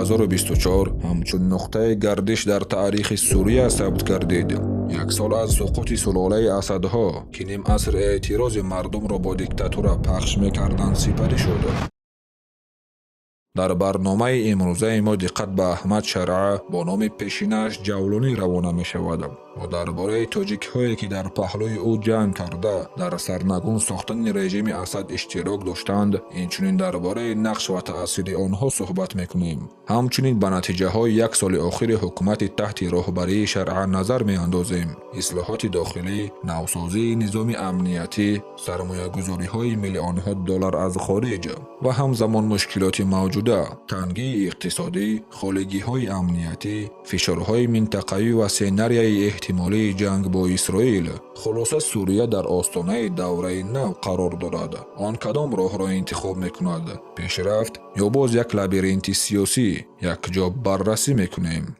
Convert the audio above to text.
2024 همچون نقطه گردش در تاریخ سوریه ثبت گردید. یک سال از سقوط سلاله اسدها که نیم عصر اعتراض مردم را با دیکتاتور پخش می‌کردند سپری شد. در برنامه امروزه ما دقت به احمد شرعه با نام پیشینش جولانی روانه می شود و درباره تاجیک هایی که در پهلوی او جنگ کرده در سرنگون ساختن رژیم اسد اشتراک داشتند، اینچنین درباره نقش و تأثیر آنها صحبت میکنیم. همچنین به نتیجه های یک سال آخر حکومت تحت رهبری شرعه نظر می اندازیم. اصلاحات داخلی، نوسازی نظام امنیتی، سرمایه گذاری های میلیون ها دلار از خارج و همزمان مشکلات موجود تنگی اقتصادی، خالگی های امنیتی، فشارهای منطقه‌ای و سناریوی احتمالی جنگ با اسرائیل. خلاصه سوریه در آستانه دوره نو قرار دارد. آن کدام راه را انتخاب میکند؟ پیشرفت یا باز یک لابیرینت سیاسی؟ یک جا بررسی میکنیم.